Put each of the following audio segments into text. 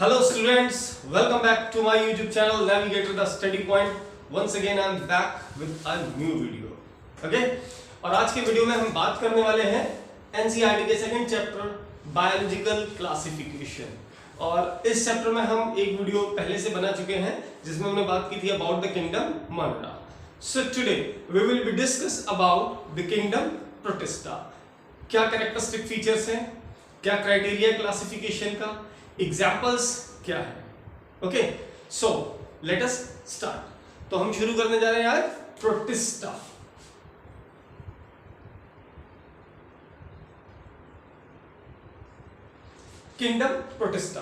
Hello students, welcome back to my YouTube channel Navigator the Study Point. Once again I am back with a new video. Okay? और आज के video में हम बात करने वाले हैं NCERT के सेकंड चैप्टर बायोलॉजिकल क्लासिफिकेशन। और इस चैप्टर में हम एक वीडियो पहले से बना चुके हैं जिसमें हमने बात की थी about the kingdom मोनरा। So today we will be discuss about the kingdom Protista. क्या कैरेक्टरिस्टिक फीचर्स हैं, क्या क्राइटेरिया क्लासिफिकेशन का, एग्जाम्पल्स क्या है। Okay, so let us start. तो हम शुरू करने जा रहे हैं आज प्रोटिस्टा। Kingdom protista.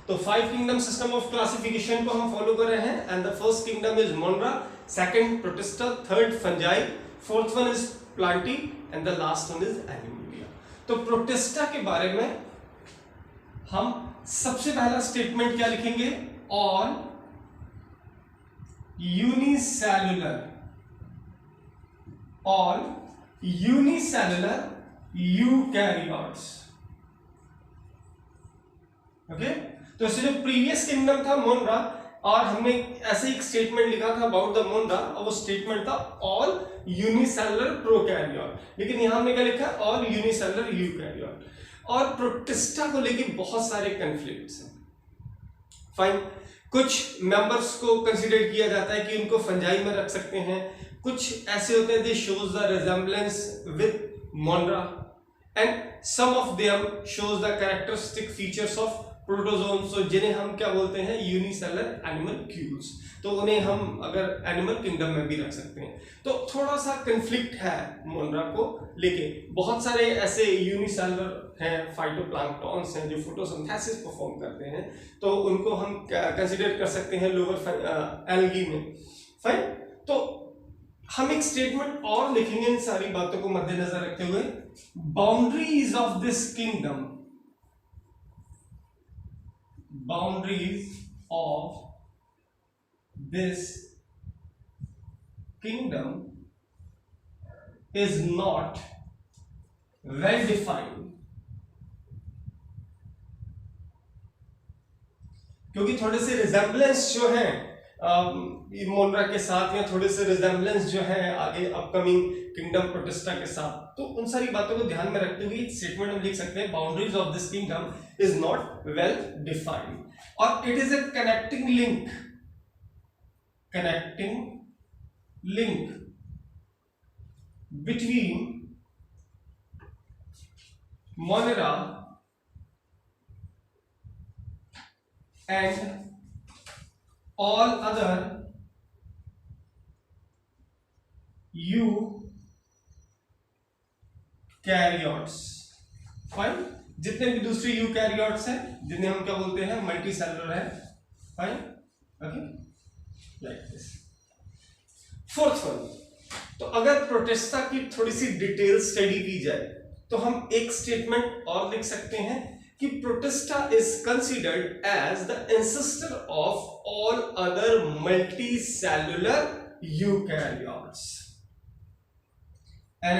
तो 5 किंगडम सिस्टम ऑफ क्लासिफिकेशन को हम फॉलो कर रहे हैं and the first kingdom is Monera, second Protista, third Fungi, fourth one is Plantae and the last one is Animalia. तो प्रोटिस्टा के बारे में हम सबसे पहला स्टेटमेंट क्या लिखेंगे? All unicellular eukaryotes. ओके, तो इससे जो प्रीवियस किंगडम था मोनरा, और हमने ऐसे एक स्टेटमेंट लिखा था अबाउट द मोनरा, और वो स्टेटमेंट था ऑल यूनिसेलुलर प्रोकैरियोट, लेकिन यहां हमने क्या लिखा? All unicellular eukaryote. और प्रोटिस्टा को लेके बहुत सारे कन्फ्लिक्ट्स हैं। फाइन, कुछ मेंबर्स को कंसीडर किया जाता है कि उनको फंजाई में रख सकते हैं, कुछ ऐसे होते हैं they shows the resemblance with Monera and some of them shows the characteristic features of protozoans, तो जिन्हें हम क्या बोलते हैं? Unicellular animalcules. तो उन्हें हम अगर एनिमल किंगडम में भी रख सकते हैं। तो थोड़ा सा कंफ्लिक्ट है मोनरा को लेके। बहुत सारे ऐसे यूनिसेलुलर हैं, फाइटोप्लैंक्टन्स हैं जो फोटोसिंथेसिस परफॉर्म करते हैं, तो उनको हम कंसीडर कर सकते हैं लोअर एल्गी में। फाइन, तो हम एक स्टेटमेंट और लिखेंगे इन सारी बातों को मद्देनजर रखते हुए। Boundaries of this kingdom, boundaries of this kingdom is not well defined, क्योंकि थोड़े से रिजेम्बलेंस जो है मोनरा के साथ, या थोड़े से रिजेम्बलेंस जो है आगे अपकमिंग किंगडम प्रोटिस्टा के साथ, तो उन सारी बातों को ध्यान में रखते हुए स्टेटमेंट हम लिख सकते हैं boundaries of this kingdom is not well defined, और it is a connecting link between Monera and all other eukaryotes. Fine, जितने भी दूसरे यूकैरियोट्स हैं जिन्हें हम क्या बोलते हैं? मल्टी सेलुलर है। Fine, okay, like this. Fourth one, तो अगर प्रोटिस्टा की थोड़ी सी डिटेल स्टडी की जाए तो हम एक स्टेटमेंट और लिख सकते हैं कि protista is considered as the ancestor of all other multicellular eukaryotes. An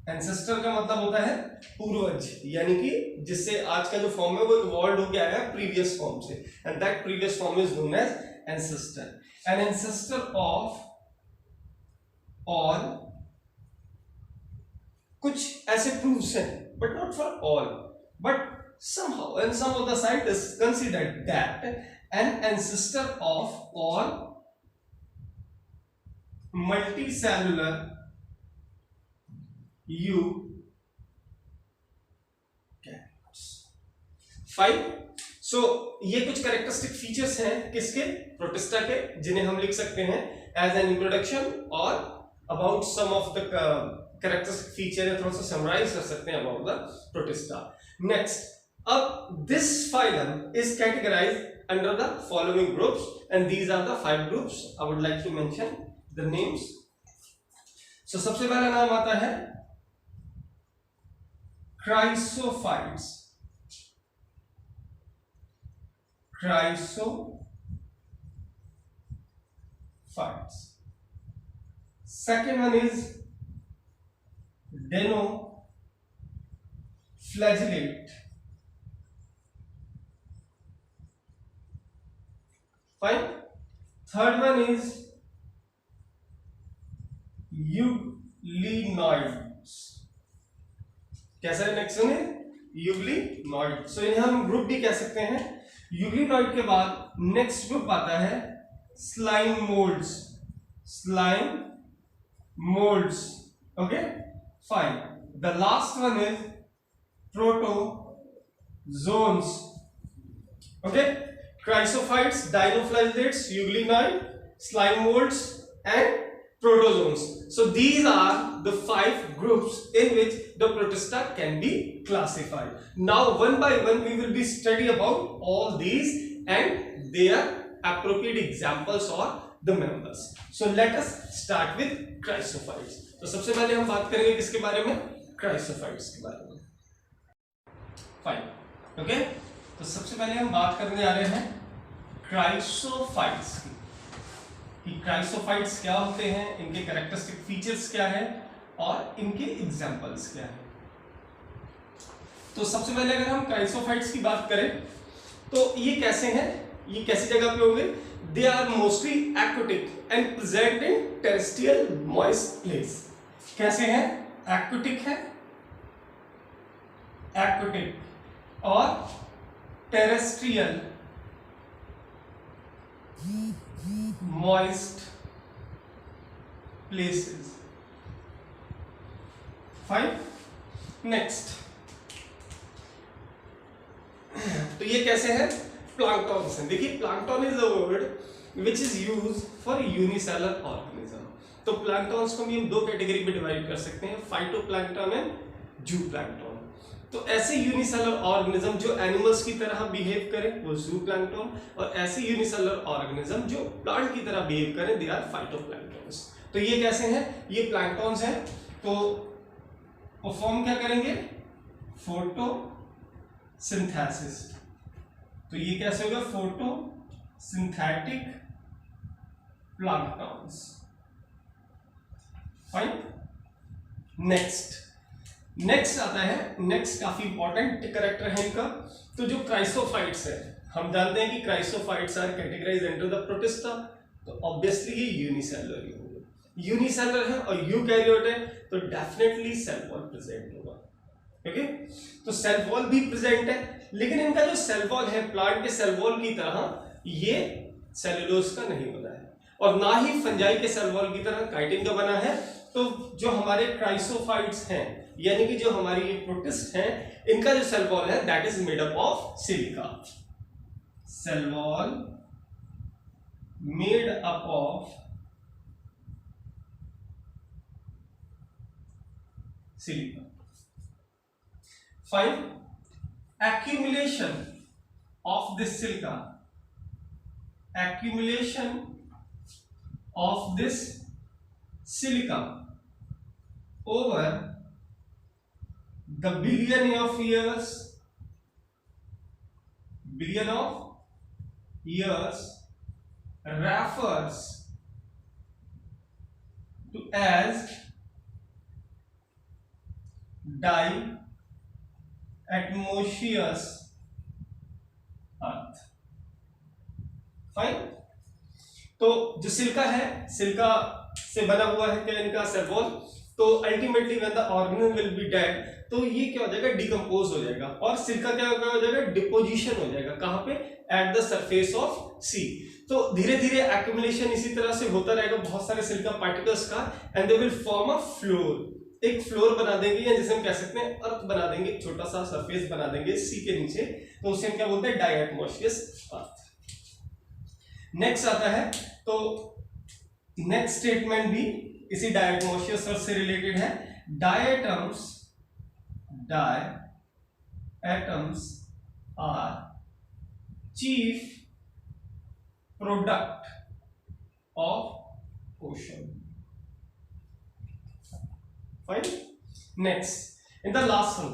ancestor का मतलब होता है पूर्वज, यानी कि जिससे आज का जो फॉर्म है वो इवॉल्व होकर आया प्रीवियस फॉर्म से, and that previous form is known as ancestor. An ancestor of all, कुछ ऐसे प्रूफ्स हैं but not for all, but somehow and some of the scientists considered that an ancestor of all multicellular eukaryotes। Fine, so ये कुछ characteristic features हैं किसके? Protista के, जिन्हें हम लिख सकते हैं एज एन इंट्रोडक्शन और about some of the characteristic feature है, थोड़ा सा समराइज कर सकते हैं अबाउट द प्रोटिस्टा। नेक्स्ट, अब this phylum is categorized under the following groups, and these are the 5 groups. I would like to mention the names. So सबसे पहला नाम आता है chrysophytes। Second one is denoflagellate। Fine. Third one is euglenoids. कैसा है next one है euglenoid. सो इन्हें हम ग्रुप भी कह सकते हैं। यूग्लिनॉइड के बाद नेक्स्ट ग्रुप आता है slime moulds. Slime moulds, okay fine. The last one is protozoans, okay. Chrysophytes, dinoflagellates, euglenoid, slime molds and protozoans. So these are the 5 groups in which the protista can be classified. Now one by one we will be study about all these and their appropriate examples or the members. So let us start with chrysophytes. तो सबसे पहले हम बात करेंगे किसके बारे में? chrysophytes के बारे में। Fine, okay? तो सबसे पहले हम बात करने जा रहे हैं chrysophytes की, कि क्राइसोफाइट्स क्या होते हैं, इनके कैरेक्टरिस्टिक फीचर्स क्या है और इनके एग्जांपल्स क्या है। तो सबसे पहले अगर हम क्राइसोफाइट्स की बात करें तो ये कैसे हैं, ये कैसी जगह पे होंगे? They are mostly aquatic and present in terrestrial moist place. कैसे हैं? एक्वेटिक है, एक्वेटिक और terrestrial moist places. Fine. Next. तो ये कैसे है? प्लांक्टॉन्स हैं। देखिए plankton is a word which is use for unicellular organism. तो प्लांक्टॉन्स को भी हम 2 कैटेगरी में डिवाइड कर सकते हैं, फाइटोप्लैंक्टन एंड जूप्लैंक्टन। तो ऐसे यूनिसेलर ऑर्गेनिज्म जो एनिमल्स की तरह बिहेव करें वो जूप्लैंक्टन, और ऐसे यूनिसेलर ऑर्गेनिज्म जो प्लांट की तरह बिहेव करें दे आर फाइटोप्लैंक्टन्स। तो ये कैसे हैं? ये प्लैंक्टन्स हैं। तो परफॉर्म क्या करेंगे? फोटोसिंथेसिस। तो ये कैसे होगा? Photosynthetic planktons. फाइन। नेक्स्ट आता है, नेक्स्ट काफी इंपॉर्टेंट कैरेक्टर है इनका। तो जो क्राइसोफाइट्स है, हम जानते हैं कि chrysophytes are categorised into the protista. तो ऑब्वियसली ये यूनिसेलुलर ही होंगे, यूनिसेलुलर है और यूकैरियोट है तो डेफिनेटली सेल वॉल प्रेजेंट होगा, ओके। तो सेल वॉल भी प्रेजेंट है, लेकिन इनका जो सेल वॉल है प्लांट के सेल वॉल की तरह ये सेलुलोज का नहीं बना है, और ना ही फंजाई के सेल वॉल की तरह काइटिन का बना है। तो जो हमारे क्राइसोफाइट्स हैं, यानी कि जो हमारी ये प्रोटिस्ट हैं, इनका जो सेल वॉल है that is made up of silica. Cell wall made up of silica. Fine. accumulation of this silica, accumulation of this silica over the billion of years refers to as diatomaceous earth. Fine. तो जो सिल्का है, सिल्का से बना हुआ है क्या इनका cell wall? तो ultimately when the organism will be dead तो ये क्या हो जाएगा? डिकम्पोज हो जाएगा, और सिल्का क्या हो जाएगा? डिपोजिशन हो जाएगा। कहां पे? एट द सरफेस ऑफ सी। तो धीरे धीरे एक्यूमुलेशन इसी तरह से होता रहेगा बहुत सारे सिल्का पार्टिकल्स का, and they will form a floor. एक फ्लोर बना देंगे, या जिसे हम कह सकते हैं अर्थ बना देंगे, एक छोटा सा सरफेस बना देंगे सी के नीचे, तो उसे हम क्या बोलते हैं? डायटमोशियस अर्थ। नेक्स्ट आता है, तो नेक्स्ट स्टेटमेंट भी इसी डायटमोशियस अर्थ से रिलेटेड है। Diatoms are chief product of ocean. Fine. Next in the last one,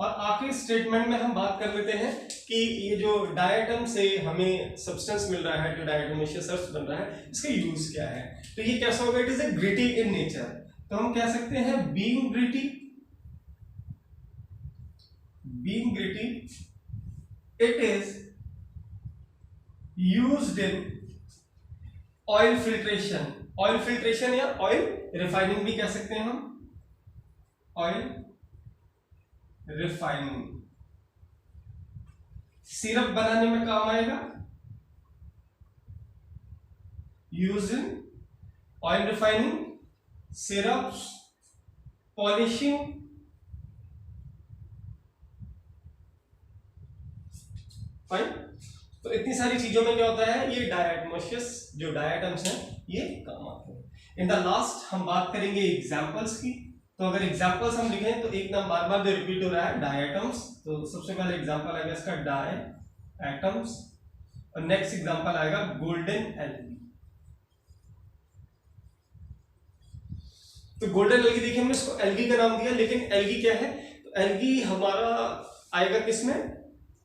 और आखिरी स्टेटमेंट में हम बात कर लेते हैं कि ये जो डायटम से हमें सब्सटेंस मिल रहा है, जो डायटोमेशियस अर्थ बन रहा है, इसका यूज क्या है? तो ये कैसा होगा? It is A gritty in nature. तो हम कह सकते हैं being gritty, it is used in oil filtration, oil filtration या ऑयल रिफाइनिंग भी कह सकते हैं हम, ऑयल रिफाइनिंग सिरप बनाने में काम आएगा, use in oil refining, syrups, polishing, fine. तो इतनी सारी चीजों में क्या होता है, ये डायटमोशियस जो डायटम्स हैं ये काम आते हैं। इन द लास्ट हम बात करेंगे एग्जांपल्स की। तो अगर एग्जांपल्स हम लिखें तो एक नाम बार बार जो रिपीट हो रहा है डायटम्स, तो सबसे पहले एग्जांपल आएगा इसका डायटम्स, और नेक्स्ट एग्जांपल आएगा गोल्डन एलगी। तो गोल्डन एलगी देखिए हमने इसको एलगी का नाम दिया, लेकिन एलगी क्या है, तो एलगी हमारा आएगा किसमें,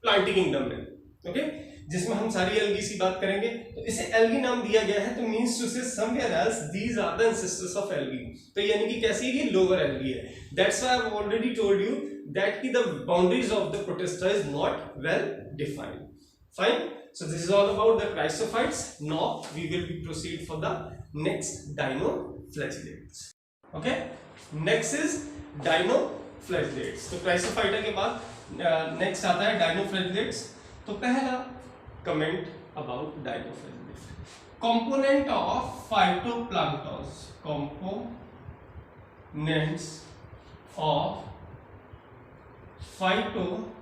प्लांट किंगडम में, ओके, जिसमें हम सारी एलगी की बात करेंगे। तो इसे एलगी नाम दिया गया है, तो means to say somewhere else these are the ancestors of algae. तो यानी कि कैसी है, लोअर एलगी है। That's why I have already told you that की the boundaries of the Protista is not well defined, fine. So this is all about the chrysophytes. Now we will be proceed for the next dinoflagellates. Okay, next is dinoflagellates. तो chrysophyta के बाद next आता है dinoflagellates। तो पहला comment about dinoflagellates, component of phytoplanktons, components of phytoplanktons,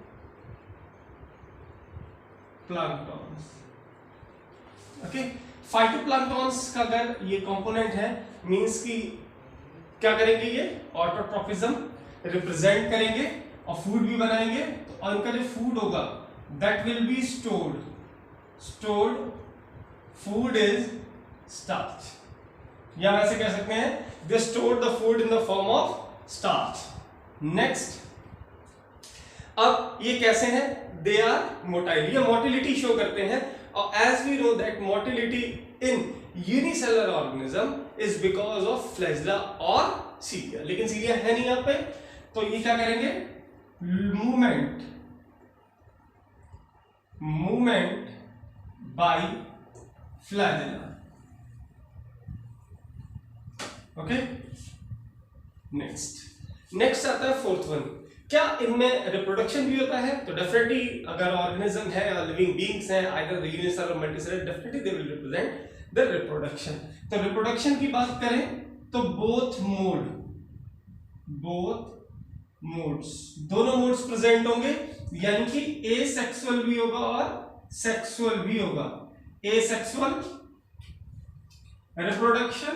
okay. Phytoplanktons का अगर ये कंपोनेंट है, मींस कि क्या करेंगे, ये ऑटोट्रोफिज्म रिप्रेजेंट करेंगे और फूड भी बनाएंगे। तो उनका जो फूड होगा that will be stored food is starch, या वैसे कह सकते हैं they store the food in the form of starch. Next, अब ये कैसे हैं, दे आर मोटाइल, ये मोटिलिटी शो करते हैं। और as we know that motility in unicellular organism is because of flagella और सीलिया, लेकिन सीलिया है नहीं यहाँ पे। तो ये क्या करेंगे, movement by flagella, okay. Next आता है फोर्थ वन, क्या इनमें रिप्रोडक्शन भी होता है? तो डेफिनेटली अगर ऑर्गेनिज्म है या लिविंग बीइंग्स हैं, आइदर द यूनिसेलुलर और multicellular, definitely they will represent the reproduction. तो रिप्रोडक्शन की बात करें तो बोथ मोड्स, दोनों मोड्स प्रेजेंट होंगे, यानी कि एसेक्सुअल भी होगा और सेक्सुअल भी होगा। Asexual reproduction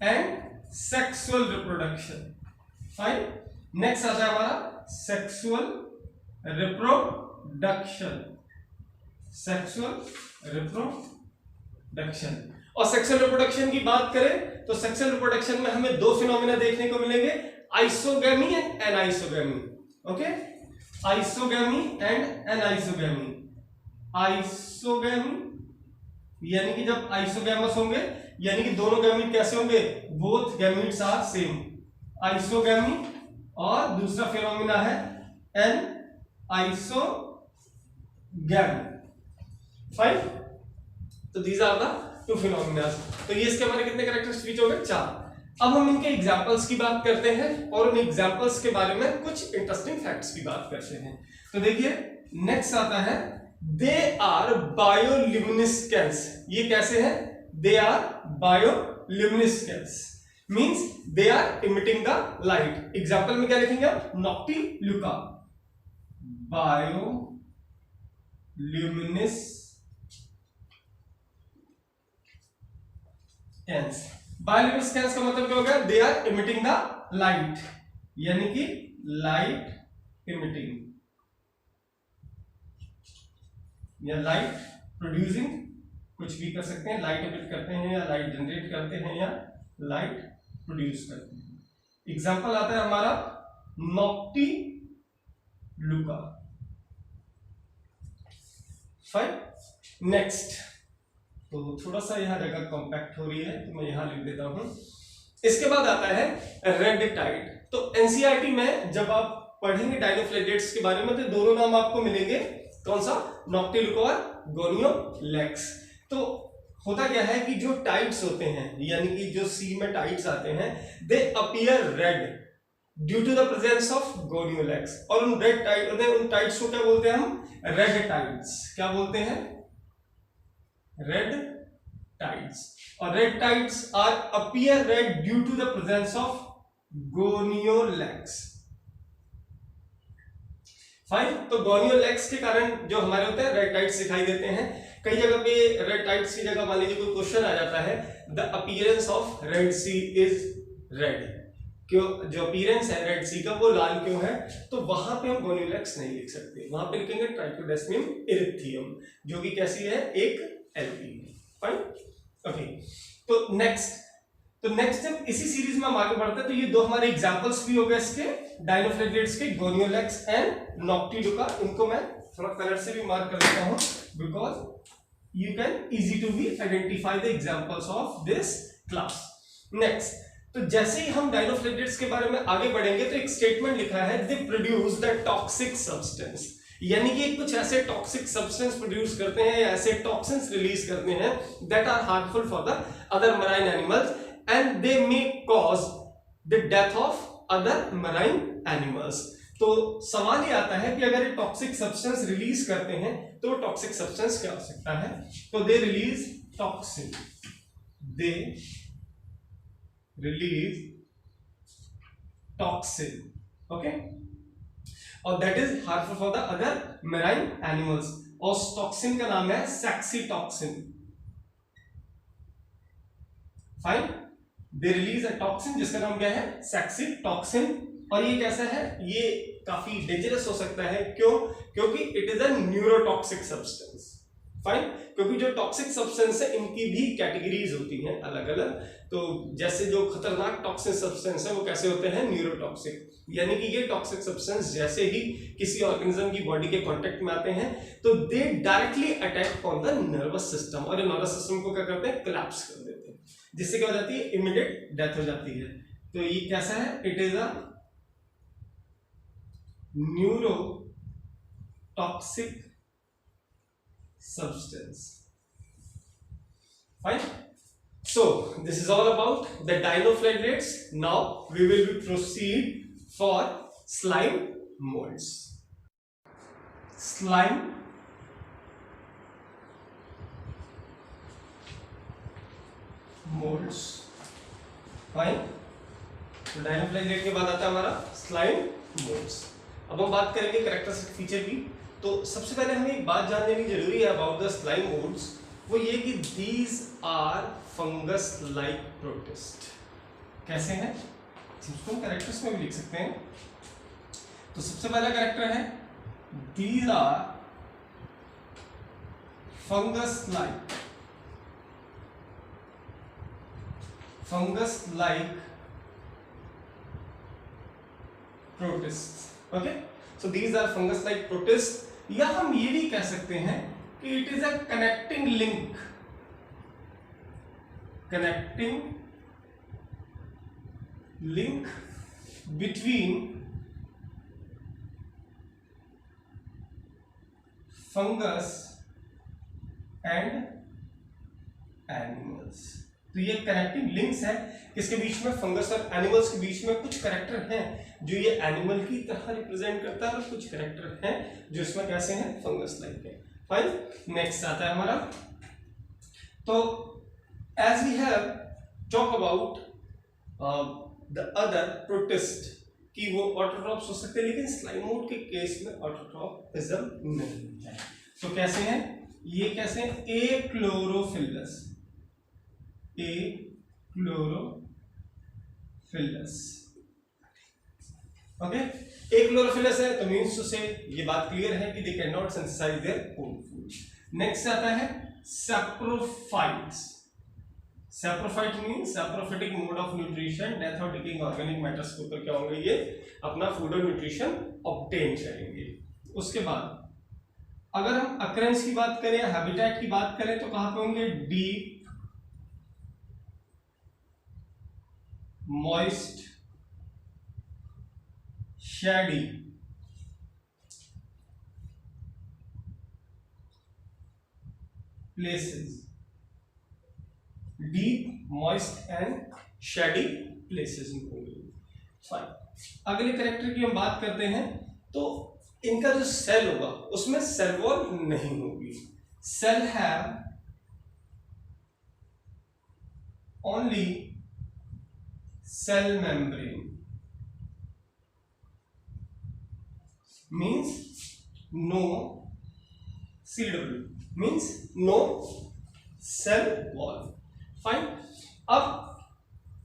and sexual reproduction, fine. Next आता है हमारा सेक्सुअल रिप्रोडक्शन, और सेक्सुअल रिप्रोडक्शन की बात करें तो सेक्सुअल रिप्रोडक्शन में हमें दो फिनोमिना देखने को मिलेंगे, isogamy and anisogamy, okay. Isogamy and anisogamy. Isogamy यानी कि जब आइसोगैमस होंगे, यानी कि दोनों गैमीट कैसे होंगे, both gametes are same, isogamy. और दूसरा फिनोमिना है एन आइसोगैमी, फाइन। तो these are the two phenomena. तो ये इसके हमारे कितने कैरेक्टरिस्टिक्स हो गए, 4। अब हम इनके एग्जांपल्स की बात करते हैं और उन एग्जांपल्स के बारे में कुछ इंटरेस्टिंग फैक्ट्स की बात करते हैं। तो देखिए नेक्स्ट आता है दे आर बायोल्यूमिनेसेंस। ये कैसे है, they are bioluminescence means they are emitting the light. Example में क्या लिखेंगे आप, नॉक्टिल्यूका, बायोल्यूमिनेसेंस। बायोल्यूमिनेसेंस का मतलब क्या होगा, they are emitting the light, यानी कि लाइट इमिटिंग या लाइट प्रोड्यूसिंग, कुछ भी कर सकते हैं, लाइट इमिट करते हैं या लाइट जनरेट करते हैं या लाइट प्रोड्यूस करते हैं। एग्जांपल आता है हमारा नॉक्टिल्यूका, फाइन। नेक्स्ट, तो थोड़ा सा यहां जगह कॉम्पैक्ट हो रही है तो मैं यहां लिख देता हूं। इसके बाद आता है रेडिटाइड। तो एनसीईआरटी में जब आप पढ़ेंगे डायनोफ्लेजेलेट्स के बारे में तो दोनों नाम आपको मिलेंगे, कौन सा, नॉक्टिल्यूका और गोनियोलेक्स। तो होता क्या है कि जो टाइड्स होते हैं, यानी कि जो सी में टाइड्स आते हैं, they appear red due to the presence of Gonyaulax. और उन टाइड्स को क्या बोलते हैं हम? Red tides. क्या बोलते हैं? Red tides. और red tides are appear red due to the presence of Gonyaulax. Fine. तो गोनियोलैक्स के कारण जो हमारे होते हैं रेड टाइड्स दिखाई देते हैं। कई जगह पे रेड टाइड्स की जगह मान लीजिए कोई क्वेश्चन आ जाता है, the appearance of red sea is red, क्यों जो अपीयरेंस है रेड सी का वो लाल क्यों है, तो वहां पे हम गोनियोलैक्स नहीं लिख सकते, वहां पे लिखेंगे ट्राइकोडेस्मियम इरिथियम, जो कि कैसी है? एक एल्कीन। Fine, okay. तो नेक्स्ट जब इसी सीरीज में हम आगे बढ़ते हैं तो ये दो हमारे एग्जांपल्स भी हो गए इसके, डायनोफ्लेगेलेट्स के, गोनियोलैक्स एंड नॉक्टिडुका। इनको मैं थोड़ा कलर से भी मार्क कर देता हूं because you can easy to be identify the examples of this class. Next, तो जैसे ही हम डायनोफ्लेगेलेट्स के बारे में आगे बढ़ेंगे तो एक स्टेटमेंट लिखा है, they produce the toxic substance, यानी कि कुछ ऐसे टॉक्सिक सब्सटेंस प्रोड्यूस करते हैं या ऐसे टॉक्सिन्स रिलीज करते हैं that are harmful for the other marine animals and they may cause the death of other marine animals. तो सवाल ये आता है कि अगर ये टॉक्सिक सब्सटेंस रिलीज करते हैं तो टॉक्सिक सब्सटेंस क्या हो सकता है? तो they release toxin, they release toxin, okay, और that is harmful for the other marine animals. और टॉक्सिन का नाम है saxitoxin. Fine, they release a toxin जिसका नाम क्या है? सैक्सीटॉक्सिन। और ये कैसा है? ये काफी डेंजरस हो सकता है, क्यों? क्योंकि it is a neurotoxic substance. Fine, क्योंकि जो टॉक्सिक सब्सटेंस है इनकी भी कैटेगरीज होती हैं अलग अलग। तो जैसे जो खतरनाक टॉक्सिक सब्सटेंस है वो कैसे होते हैं? न्यूरोटॉक्सिक, यानी कि ये टॉक्सिक सब्सटेंस जैसे ही किसी ऑर्गेनिज्म की बॉडी के कांटेक्ट में आते हैं तो दे directly attack on the nervous system, और ये नर्वस सिस्टम को क्या करते हैं? कोलैप्स कर देते हैं, जिससे क्या हो जाती है? इमीडिएट डेथ हो जाती है। तो ये कैसा है? It is a neurotoxic substance. Fine. So this is all about the dinoflagellates. Now we will proceed for slime molds. Slime molds. Fine. तो डायनोफ्लेगेलेट के बाद आता है हमारा स्लाइम मोल्ड्स। अब हम बात करेंगे कैरेक्टरिस्टिक फीचर की। तो सबसे पहले हमें एक बात जान लेनी जरूरी है अबाउट द स्लाइम मोल्ड्स, वो ये कि these are fungus like protist. कैसे हैं? इसको कैरेक्टर्स में भी लिख सकते हैं। तो सबसे पहला कैरेक्टर है these are fungus like protist. Okay, so these are fungus like protist, या हम ये भी कह सकते हैं कि it is a connecting link between fungus and animals. तो ये कनेक्टिंग लिंक्स है किसके बीच में? फंगस और एनिमल्स के बीच में। कुछ कैरेक्टर हैं जो ये एनिमल की तरह रिप्रेजेंट करता है और कुछ कैरेक्टर हैं जो इसमें कैसे हैं? फंगस लाइक है। फाइन, नेक्स्ट आता है हमारा। तो as we have talk about the other protist कि वो ऑटोट्रॉप्स हो सकते हैं, लेकिन स्लाइम मोल्ड के केस में ऑटोट्रॉपिज्म नहीं है। तो कैसे हैं ये? कैसे हैं? ए क्लोरोफिलस ओके, एक क्लोरोफिलस है तो मींस टू से ये बात क्लियर है कि they can not synthesise their own food. Next आता है saprophytes. Saprophyte means saprophytic mode of nutrition, death और डिकेइंग ऑर्गेनिक मैटर्स के ऊपर क्या होंगे? ये अपना फूड और न्यूट्रिशन ऑब्टेन करेंगे। उसके बाद अगर हम अकरेंस की बात करें, हैबिटेट की बात करें, तो कहां पे होंगे? Deep moist shady places, deep moist and shady places में होंगे। फाइन, अगले कैरेक्टर की हम बात करते हैं तो इनका जो सेल होगा उसमें सेल वॉल नहीं होगी। Cell have only cell membrane, means no CW, means no cell wall। फाइन, अब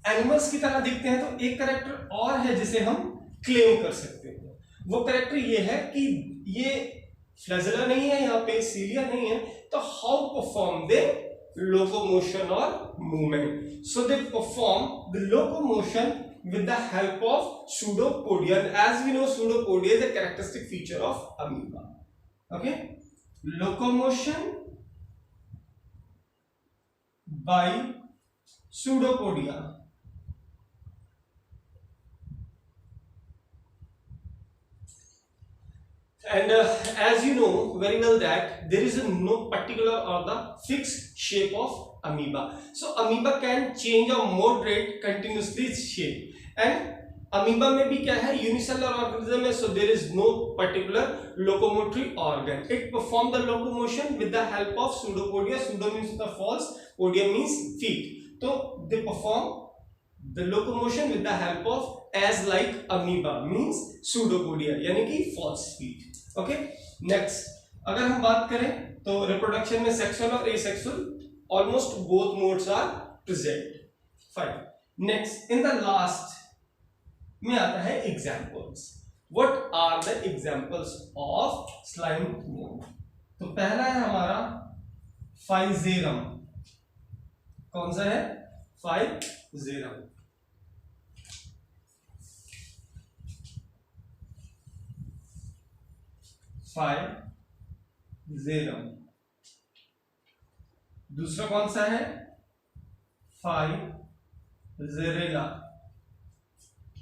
एनिमल्स की तरह देखते हैं तो एक कैरेक्टर और है जिसे हम क्लेम कर सकते हैं। वो कैरेक्टर ये है कि ये फ्लैजेला नहीं है, यहाँ पे सीलिया नहीं है, तो हाउ परफॉर्म दे लोकोमोशन और movement. So they perform the locomotion with the help of pseudopodia, and as we know pseudopodia is a characteristic feature of amoeba। okay, locomotion by pseudopodia, and as you know very well that there is no particular or the fixed shape of amoeba। so amoeba can change or moderate continuously its shape, and amoeba में भी क्या है, unicellular organism है, so there is no particular locomotory organ, it perform the locomotion with the help of pseudopodia। pseudo means the false, podia means feet, so they perform the locomotion with the help of as like amoeba means pseudopodia, यानी कि false feet। Okay, next अगर हम बात करें तो reproduction में sexual और asexual almost both modes are present. Fine, next in the last में आता है examples. What are the examples of slime mould? तो पहला है हमारा फाइजेरम। कौन सा है? फाइजेरम। फाइजेरम। दूसरा कौन सा है? फाइजेरेला।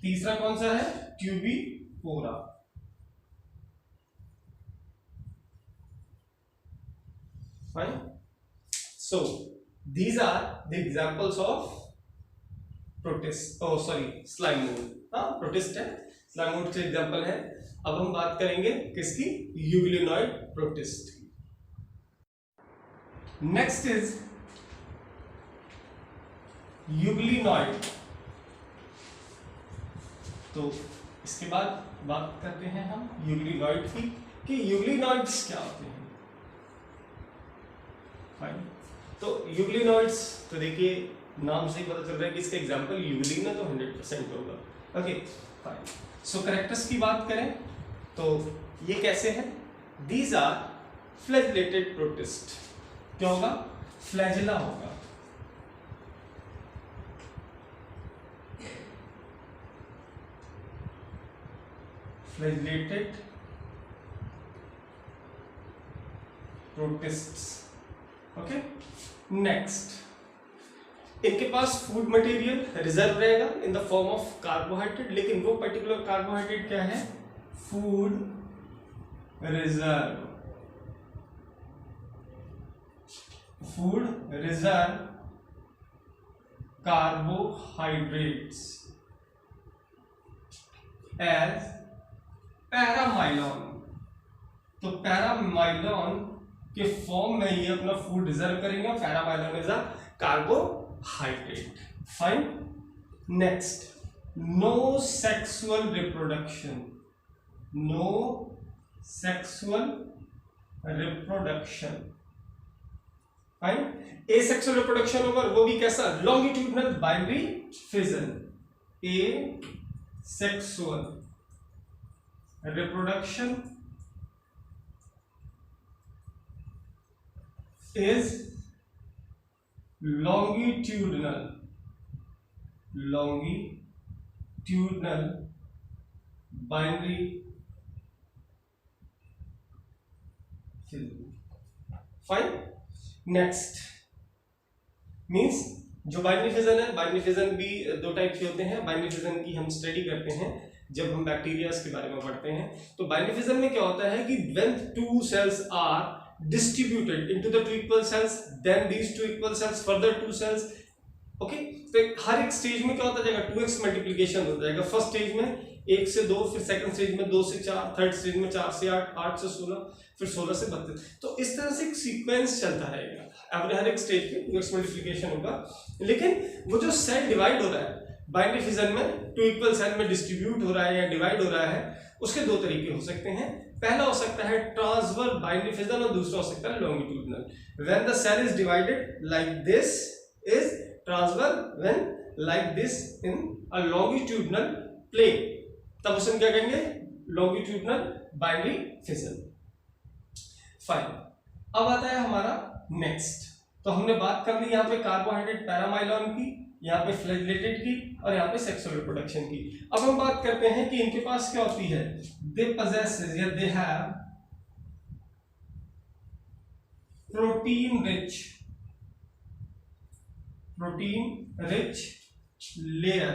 तीसरा कौन सा है? Tubipora. Fine, so these are the examples of protist, slime mould. हाँ, प्रोटिस्ट है, स्लाइम मोड के एग्जांपल है। अब हम बात करेंगे किसकी? यूग्लिनॉइड प्रोटिस्ट की। Next is euglenoid. तो इसके बाद बात करते हैं हम यूग्लिनॉइड की कि यूग्लिनॉइड्स क्या होते हैं। फाइन, तो यूग्लिनॉइड्स तो देखिए नाम से ही पता चल रहा है कि इसका एग्जांपल यूग्लिन है, तो 100% होगा। Okay, fine. सो कैरेक्टर्स की बात करें तो ये कैसे है? These are flagellated protist. क्या होगा? फ्लैजिला होगा। फ्लैजिलेटेड प्रोटिस्ट्स। ओके, नेक्स्ट इनके पास फूड मटेरियल रिजर्व रहेगा in the form of carbohydrate, लेकिन वो पर्टिकुलर कार्बोहाइड्रेट क्या है? Food reserve. Food reserve carbohydrates as paramylon. तो पैरामाइलॉन के फॉर्म में ये अपना फूड रिजर्व करेंगे। Paramylon is a carbohydrate. Fine, next no sexual reproduction. No sexual reproduction. Fine, asexual reproduction होगा, वो भी कैसा? Longitudinal binary fission. Asexual reproduction is longitudinal binary fission। Fine, next means जो बाइनरी फिजन है, binary fission भी दो type के होते हैं। बाइनरी फिजन की हम स्टडी करते हैं जब हम बैक्टीरिया के बारे में पढ़ते हैं। तो बाइनरी फिजन में क्या होता है कि when two cells are distributed into the two equal cells, then these two equal cells further two cells okay. तो हर एक स्टेज में क्या होता जाएगा, 2x मल्टीप्लीकेशन हो जाएगा। फर्स्ट स्टेज में 1 से 2, फिर सेकंड स्टेज में 2 से 4, थर्ड स्टेज में 4 से 8, 8 से 16, फिर 16 से 32। तो इस तरह से एक सीक्वेंस चलता रहेगा। हर एक स्टेज पे 2x मल्टीप्लीकेशन होगा। लेकिन वो जो सेल डिवाइड हो रहा है बाइनरी फिजन में, 2 इक्वल सेल में डिस्ट्रीब्यूट हो रहा है या डिवाइड हो रहा है, उसके दो तरीके हो सकते हैं। पहला हो सकता है ट्रांसवर्स बाइनरी फिजन और दूसरा हो सकता है longitudinal. When the cell is divided like this is transverse, when like this in a longitudinal plane, तब उसे क्या कहेंगे, लॉन्गिट्यूडनल बाइनरी फिजन। फाइन। अब आता है हमारा नेक्स्ट। तो हमने बात कर ली यहाँ पे कार्बोहाइड्रेट पैरामाइलॉन की, यहाँ पे फ्लैगेलेटेड की और यहाँ पे सेक्सुअल रिप्रोडक्शन की। अब हम बात करते हैं कि इनके पास क्या होती है, दे possesses या they have protein rich layer.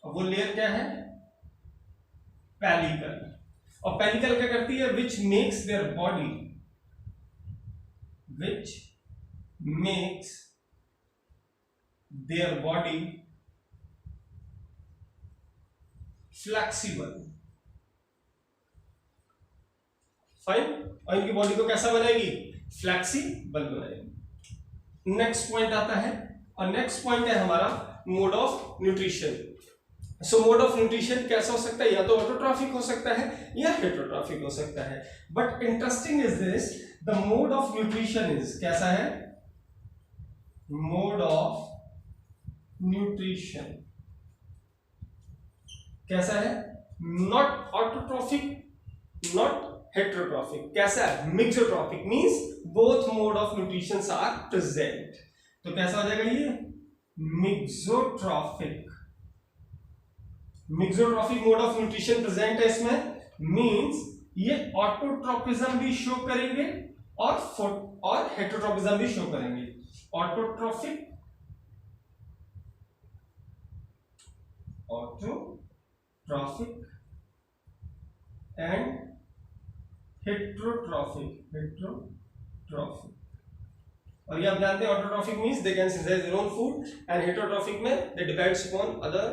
अब वो लेयर क्या है, पेलिकल। और पेलिकल क्या करती है, which makes their body flexible. Fine. और इनकी बॉडी को कैसा बनाएगी, फ्लेक्सिबल बनाएगी। नेक्स्ट पॉइंट आता है, और नेक्स्ट पॉइंट है हमारा mode of nutrition. So mode of nutrition कैसा हो सकता है, या तो ऑटोट्रॉफिक हो सकता है या हेटेरोट्रॉफिक हो सकता है। But interesting is this, the mode of nutrition is कैसा है, मोड ऑफ न्यूट्रिशन कैसा है, नॉट ऑटोट्रॉफिक नॉट हेटेरोट्रॉफिक। कैसा है, mixotrophic, means both mode of nutrition are present. तो कैसा हो जाएगा ये, mixotrophic. Mixotrophic mode of nutrition present है इसमें, मींस ये ऑटोट्रोपिज्म भी शो करेंगे और हेटेरोट्रोपिज्म भी शो करेंगे। Autotrophic and heterotrophic. और ये आप जानते हैं autotrophic means they can synthesise their own food, and heterotrophic में they depends upon other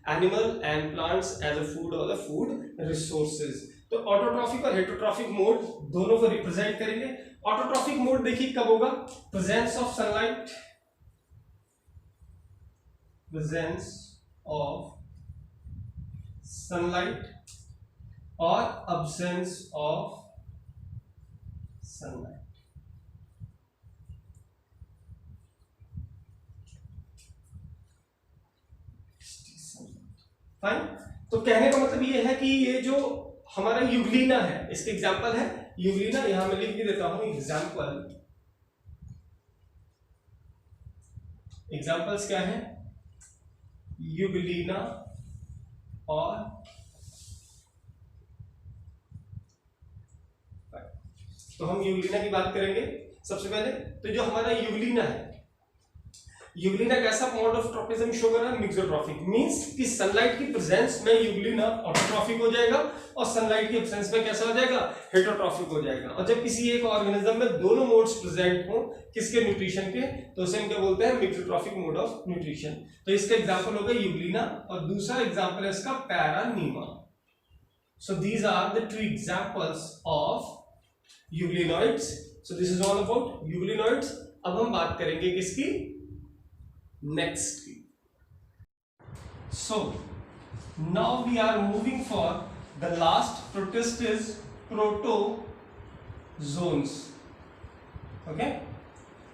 animal and plants as a food और द फूड रिसोर्सेज। तो ऑटोट्रॉफिक और हेटेरोट्रॉफिक मोड दोनों को रिप्रेजेंट करेंगे। ऑटोट्रॉफिक मोड देखिए कब होगा, प्रेजेंस ऑफ सनलाइट, और absence of sunlight। फाइन। तो कहने का मतलब ये है कि ये जो हमारा यूग्लिना है, इसके एग्जांपल है यूग्लिना, यहां मैं लिख भी देता हूं एग्जांपल्स क्या है, यूग्लिना और तो हम यूग्लिना की बात करेंगे सबसे पहले। तो जो हमारा यूग्लिना है, यूग्लिना कैसा मोड ऑफ ट्रोपिज्म शो कर रहा है, मिक्सोट्रॉफिक, मींस कि सनलाइट की प्रेजेंस में यूग्लिना ऑटोट्रॉफिक हो जाएगा और सनलाइट की एब्सेंस में कैसा हो जाएगा, हेटेरोट्रॉफिक हो जाएगा। और जब किसी एक ऑर्गेनिज्म में दोनों मोड्स प्रेजेंट हो, किसके, न्यूट्रिशन के, तो उसे हम क्या बोलते हैं, मिक्सोट्रॉफिक मोड ऑफ न्यूट्रिशन। तो इसका एग्जांपल होगा यूग्लिना, और दूसरा एग्जांपल है इसका Peranema. So these are the 2 examples of euglenoids. So this is all about euglenoids. अब हम बात करेंगे किसकी, नेक्स्ट की। So now we are moving for the last protist is protozoans. Okay,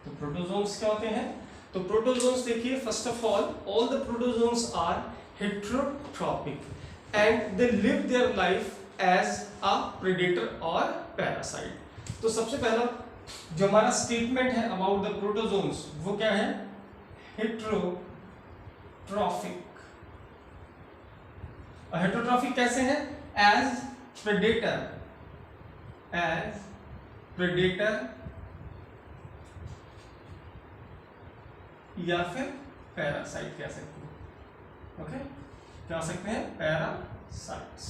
तो प्रोटोजोन्स क्या होते हैं, तो प्रोटोजोन्स देखिए, first of all the protozoans are heterotrophic and they live their life as a predator और पैरासाइट। तो सबसे पहला जो हमारा स्टेटमेंट है अबाउट द प्रोटोजोन्स वो क्या है, हेटेरोट्रॉफिक। हेटेरोट्रॉफिक कैसे है, एज प्रेडेटर या फिर पैरासाइट कह सकते हैं। ओके, क्या सकते हैं, parasites.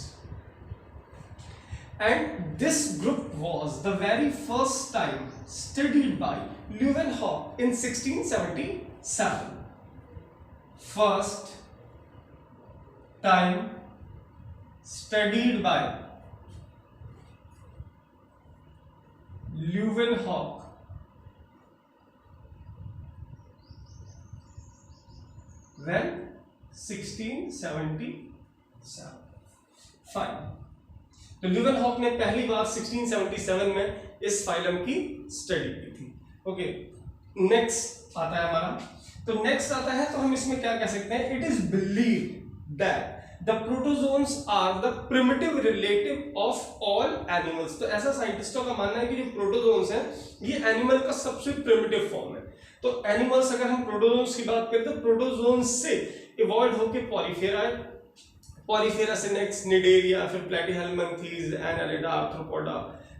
and this group was the very first time studied by Leeuwenhoek in 1677. First time studied by Leeuwenhoek when 1677. Fine, तो ल्यूवेनहॉक ने पहली बार 1677 में इस फाइलम की स्टडी की थी। ओके, नेक्स्ट आता है हमारा, तो नेक्स्ट आता है तो हम इसमें क्या कह सकते हैं, it is believed that the protozoans are the primitive relative of all animals. तो ऐसा साइंटिस्टों का मानना है कि जो प्रोटोजोन्स हैं ये एनिमल का सबसे प्रिमिटिव फॉर्म है। तो एनिमल्स, अगर हम प्रोटोजोन्स की बात करें तो प्रोटोजोन्स से इवॉल्व होकर पॉलीफेरा, पॉलीफेरा से नेक्स्ट निडेरिया, फिर platyhelminthes, annelida, arthropoda,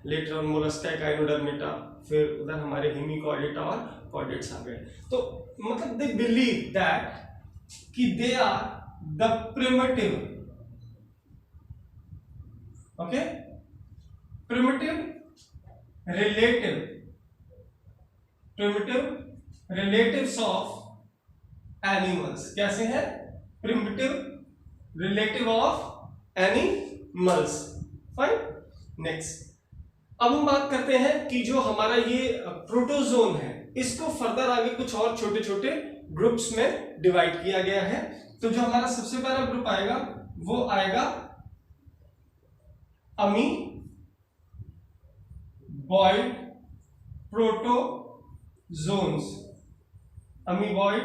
later on mollusca, echinodermata, फिर उधर हमारे हेमिकॉर्डेटा और कॉर्डेट्स आ गए। तो मतलब दे बिलीव दैट कि they are the primitive, okay, primitive relatives of animals. कैसे हैं? Primitive relative of animals. Fine, next अब हम बात करते हैं कि जो हमारा ये प्रोटोजोन है इसको फर्दर आगे कुछ और छोटे छोटे ग्रुप्स में डिवाइड किया गया है। तो जो हमारा सबसे पहला ग्रुप आएगा वो आएगा अमीबॉइड प्रोटोजोन्स। अमीबॉइड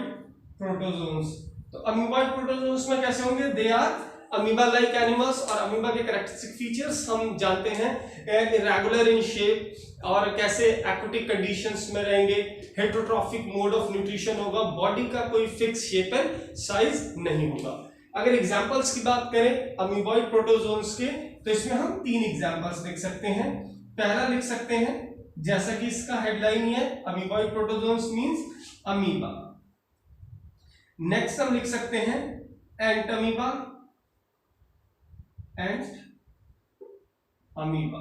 प्रोटोजोन्स, तो अमीबॉइड प्रोटोजोन्स में कैसे होंगे? They are amoeba like animals, और अमीबा के कैरेक्टरिस्टिक फीचर्स हम जानते हैं, इरेगुलर इन शेप और कैसे एक्वेटिक कंडीशंस में रहेंगे, हेटेरोट्रॉफिक मोड ऑफ न्यूट्रिशन होगा, बॉडी का कोई फिक्स शेप एंड साइज नहीं होगा। अगर एग्जांपल्स की बात करें अमीबॉइड प्रोटोजोन्स के, तो इसमें हम 3 एग्जांपल्स लिख सकते हैं। पहला लिख सकते हैं जैसा कि इसका हेडलाइन ही है, amoeboid protozoans means amoeba. Next हम लिख सकते हैं Entamoeba, and amoeba,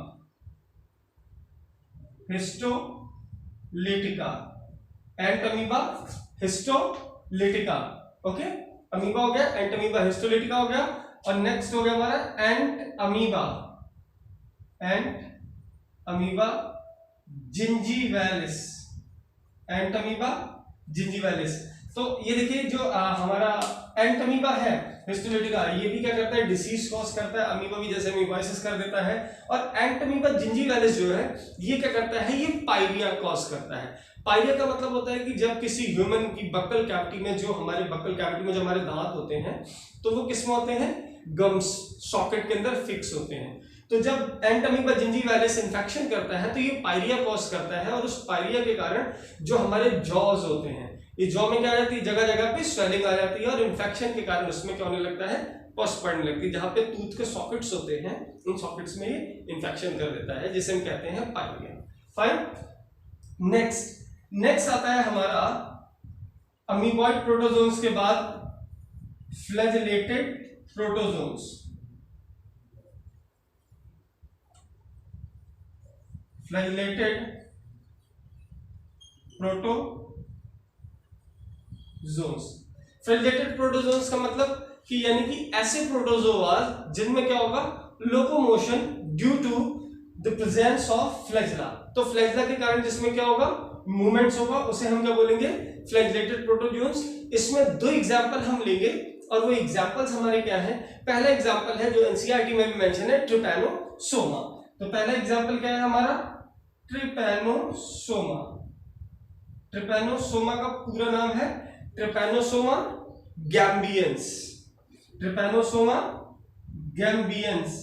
histolytica, Entamoeba, histolytica. Okay, amoeba हो गया, एंटअमीबा, हिस्टोलिटिका हो गया, और नेक्स्ट हो गया हमारा एंटअमीबा, एंटअमीबा जिंजीवैलिस, एंटअमीबा जिंजीवैलिस। तो ये देखिए जो हमारा एंटअमीबा है हिस्टोलिटिका, ये भी क्या करता है? डिसीज कॉज करता है। अमीबा भी जैसे अमीबाइसिस कर देता है, और एंटअमीबा जिंजीवैलिस जो है ये क्या करता है? ये पायरिया कॉज करता है। पायरिया का मतलब होता है कि जब किसी ह्यूमन की बक्कल कैविटी में, जो हमारे बक्कल कैविटी में जो हमारे दांत होते हैं, तो वो किस में होते हैं? गम्स सॉकेट के अंदर फिक्स होते हैं। तो जब एंटअमीबा जिंजीवैलिस इन्फेक्शन करता है तो ये पायरिया कॉज करता है, और उस पायरिया के कारण जो हमारे जॉज होते हैं, ये जॉ में क्या आ जाती है? जगह जगह पे स्वेलिंग आ जाती है, और इन्फेक्शन के कारण उसमें क्या होने लगता है? पस पड़ने लगती है। जहां पे टूथ के सॉकेट्स होते हैं उन सॉकेट्स में ये इन्फेक्शन कर देता है, जिसे हम कहते हैं पायरिया। फाइन, नेक्स्ट आता है हमारा अमीबॉइड प्रोटोजोन्स के बाद flagellated protozoans. Flagellated protozoans, flagellated protozoans का मतलब कि यानी कि ऐसे प्रोटोजोआज जिनमें क्या होगा? Locomotion due to the presence of flagella. तो फ्लैजेला के कारण जिसमें क्या होगा? मूवमेंट्स होगा, उसे हम क्या बोलेंगे? Flagellated protozoans. इसमें 2 एग्जांपल हम लेंगे, और वो एग्जांपल्स हमारे क्या हैं? पहला एग्जांपल है जो एनसीईआरटी में भी मेंशन है, ट्रिपैनोसोमा। तो पहला एग्जांपल क्या है हमारा? ट्रिपैनोसोमा। ट्रिपैनोसोमा का पूरा नाम है Trypanosoma gambiense. Trypanosoma gambiense,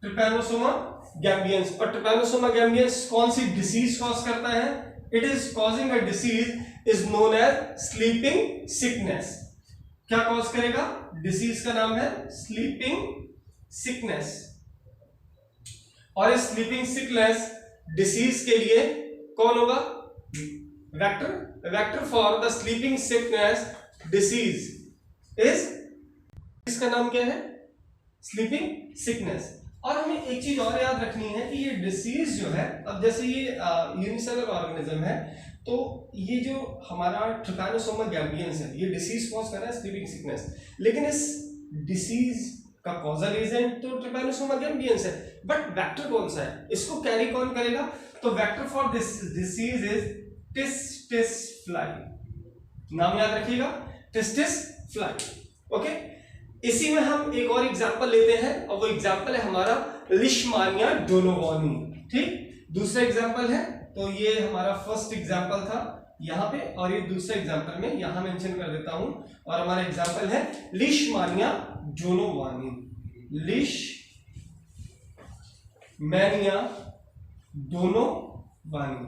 Trypanosoma gambiense. और ट्रिपैनोसोमा गैम्बियंस कौन सी डिसीज कॉज करता है? It is causing a disease is known as sleeping sickness. क्या कॉज करेगा? डिसीज का नाम है स्लीपिंग सिकनेस। और इस स्लीपिंग सिकनेस डिसीज के लिए कौन होगा? Vector for the sleeping sickness disease is, इसका नाम क्या है? Sleeping sickness. और हमें एक चीज और याद रखनी है कि ये डिसीज जो है, अब जैसे ये यूनिसेलुलर ऑर्गेनिज्म है, तो ये जो हमारा ट्रिपैनोसोमा गैम्बियंस है, ये डिसीज कॉज कर रहा है स्लीपिंग सिकनेस, लेकिन इस डिसीज का कॉजल एजेंट तो ट्रिपैनोसोमा गैम्बियंस है, बट वेक्टर कौन सा है, इसको कैरी कौन करेगा? तो vector for this disease is tsetse fly. नाम याद रखिएगा, टिस फ्लाई। ओके, इसी में हम एक और एग्जांपल लेते हैं और वो एग्जांपल है हमारा लिशमानिया डोनोवानी। ठीक, दूसरा एग्जांपल है, तो ये हमारा फर्स्ट एग्जांपल था यहाँ पे, और ये दूसरा एग्जांपल में यहाँ मेंशन कर देता हूं, और हमारा एग्जांपल है Leishmania donovani. Leishmania donovani,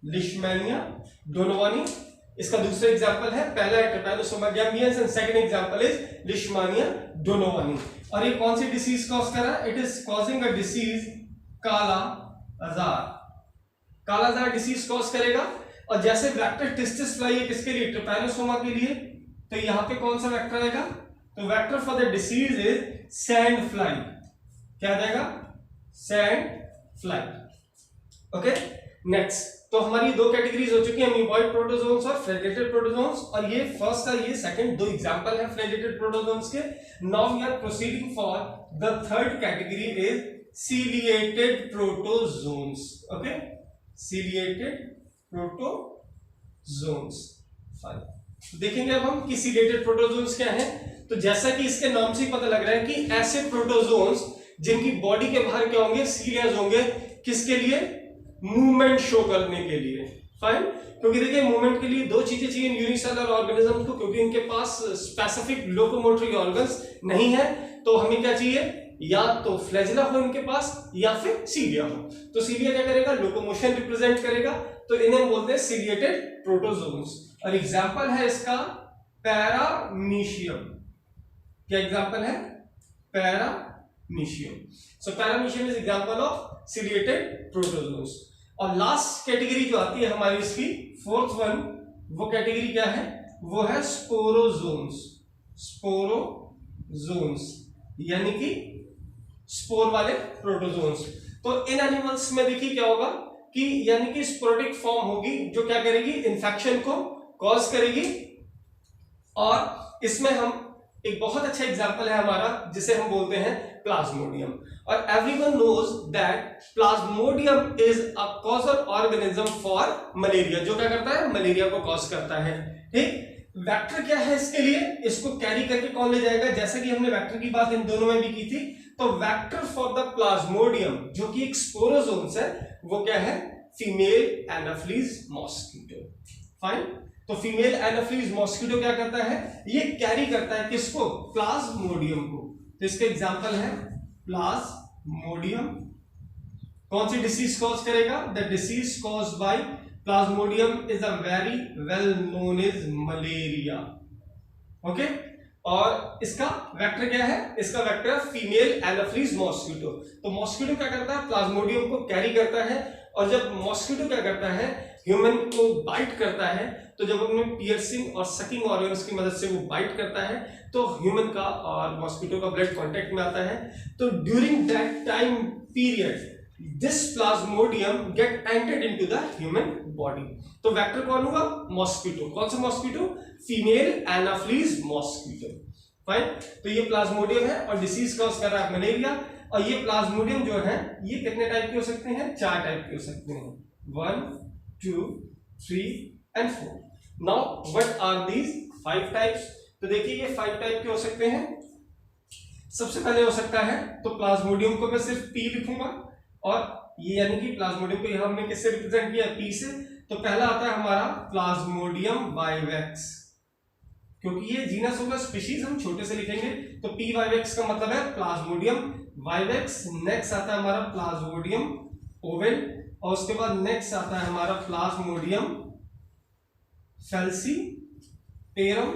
Leishmania donovani, इसका दूसरा एग्जांपल है, पहला है Trypanosoma gambiense and second example is Leishmania donovani. और ये कौन सी डिसीज कॉज कर रहा है? It is causing a disease kala azar. काला आजार डिसीज कॉज करेगा, और जैसे वेक्टर टिस्टिस फ्लाई है किसके लिए? ट्रिपैनोसोमा के लिए, तो यहाँ पे कौन सा वेक्टर आएगा? तो vector for the disease is sand fly. क्या आ जाएगा? Sand fly. ओके, नेक्स्ट, तो हमारी दो कैटेगरीज हो चुकी हैं, अमीबॉइड प्रोटोजोन्स और फ्लैगेलेटेड प्रोटोजोन्स, और ये फर्स्ट और ये सेकंड दो एग्जांपल हैं फ्लैगेलेटेड प्रोटोजोन्स के। Now we are proceeding for the third category is ciliated protozoans. Okay, ciliated protozoans. Fine, देखेंगे अब हम कि सीलिएटेड प्रोटोजोन्स क्या हैं। तो जैसा कि इसके नाम से ही पता लग रहा है कि ऐसे प्रोटोजोन्स जिनकी बॉडी के बाहर क्या होंगे? सीलियाज होंगे। किसके लिए? मूवमेंट शो करने के लिए। फाइन, क्योंकि देखिए मूवमेंट के लिए दो चीजें चाहिए यूनिसेलुलर ऑर्गेनिज्म को, क्योंकि इनके पास स्पेसिफिक लोकोमोटरी ऑर्गन्स नहीं है, तो हमें क्या चाहिए? या तो फ्लैजिला हो इनके पास या फिर सीलिया हो। तो सीलिया क्या करेगा? लोकोमोशन रिप्रेजेंट करेगा, तो इन्हें हम बोलते हैं सीलिएटेड प्रोटोजोन्स। और एग्जांपल है इसका पैरामीशियम। क्या एग्जांपल है? Paramecium. So paramecium is example of ciliated protozoans. और लास्ट कैटेगरी जो आती है हमारी इसकी फोर्थ वन, वो कैटेगरी क्या है? वो है स्पोरोजोन्स। स्पोरोजोन्स यानी कि स्पोर वाले प्रोटोजोन्स। तो इन एनिमल्स में देखिए क्या होगा कि यानी कि स्पोरेटिक फॉर्म होगी जो क्या करेगी? इन्फेक्शन को कॉज करेगी। और इसमें हम एक बहुत अच्छा एग्जांपल है हमारा जिसे हम बोलते हैं प्लाज्मोडियम। और everyone knows that Plasmodium is a causal organism for malaria. जो क्या करता है? मलेरिया को कॉज करता है। ठीक, वेक्टर क्या है इसके लिए? इसको कैरी करके कौन ले जाएगा? जैसा कि हमने वेक्टर की बात इन दोनों में भी की थी, तो वेक्टर फॉर द प्लाज्मोडियम जो कि एक स्पोरोजोन्स है, वो क्या है? Female Anopheles mosquito. फाइन, तो फीमेल एनाफिलीज मॉस्किटो क्या करता है? ये कैरी करता है किसको? प्लाज्मोडियम को। तो इसका एग्जांपल है प्लाज्मोडियम। कौन सी डिसीज कॉज करेगा? The disease caused by Plasmodium is a very well known as malaria. Okay, और इसका वेक्टर क्या है? इसका वेक्टर फीमेल एनाफिलीज मॉस्किटो। तो मॉस्किटो क्या करता है? प्लाज्मोडियम को कैरी करता है, और जब मॉस्किटो क्या करता है? ह्यूमन को बाइट करता है, तो जब अपने पियर्सिंग और सकिंग ऑर्गन्स की मदद से वो बाइट करता है, तो ह्यूमन का और मॉस्किटो का ब्लड कांटेक्ट में आता है। तो during that time period this Plasmodium get entered into the human body. तो वेक्टर कौन हुआ? मॉस्किटो। कौन सा mosquito? Female Anopheles mosquito. Fine, तो ये प्लाज्मोडियम है और डिसीज कॉज कर रहा है मलेरिया। और ये प्लाज्मोडियम जो है ये कितने टाइप के हो सकते हैं? 4 टाइप के हो सकते हैं, 1, 2, 3 and 4. Now what are these 5 types? तो देखिए ये 5 टाइप के हो सकते हैं। सबसे पहले हो सकता है, तो प्लाज्मोडियम को मैं सिर्फ P लिखूंगा, और ये यानी कि प्लाज्मोडियम को यहां हमने किससे रिप्रेजेंट किया? P से। तो पहला आता है हमारा प्लाज्मोडियम वाइवेक्स, क्योंकि ये जीनस होगा, स्पीशीज हम छोटे से लिखेंगे, तो P वाइवेक्स का मतलब है प्लाज्मोडियम वाइवेक्स। नेक्स्ट आता है हमारा प्लाज्मोडियम ओवेल, और उसके बाद नेक्स्ट आता है हमारा प्लाज्मोडियम फैल्सीपेरम,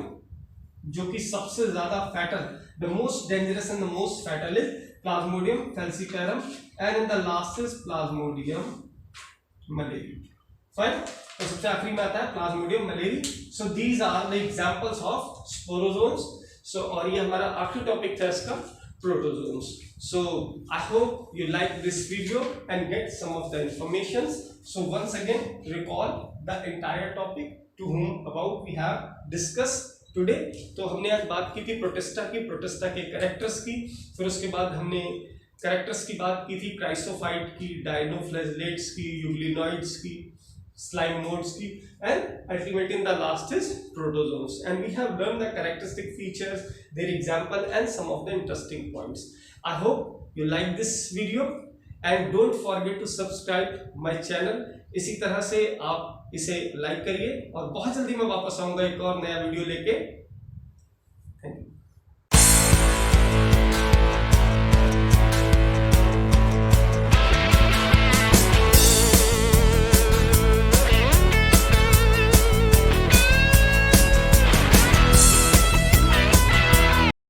जो कि सबसे ज्यादा fatal, the most dangerous and the most fatal is Plasmodium falciparum, and in the last is Plasmodium malariae. Fine, तो सबसे आखिरी में आता है Plasmodium malariae. So these are the examples of sporozoans. So और ये हमारा आखिरी टॉपिक था इसका। protozoans. So I hope you like this video and get some of the informations. So once again recall the entire topic to whom about we have discussed today. तो हमने आज बात की थी प्रोटिस्टा की, प्रोटिस्टा के कैरेक्टर्स की, फिर उसके बाद हमने कैरेक्टर्स की बात की थी क्राइसोफाइट की, डायनोफ्लैजेलेट्स की, यूग्लिनॉइड्स की, slime modes की, and ultimately in the last is protozoans, and we have learned the characteristic features, their example and some of the interesting points. I hope you like this video and don't forget to subscribe my channel. इसी तरह से आप इसे like करिए और बहुत जल्दी मैं वापस आऊंगा एक और नया वीडियो लेके।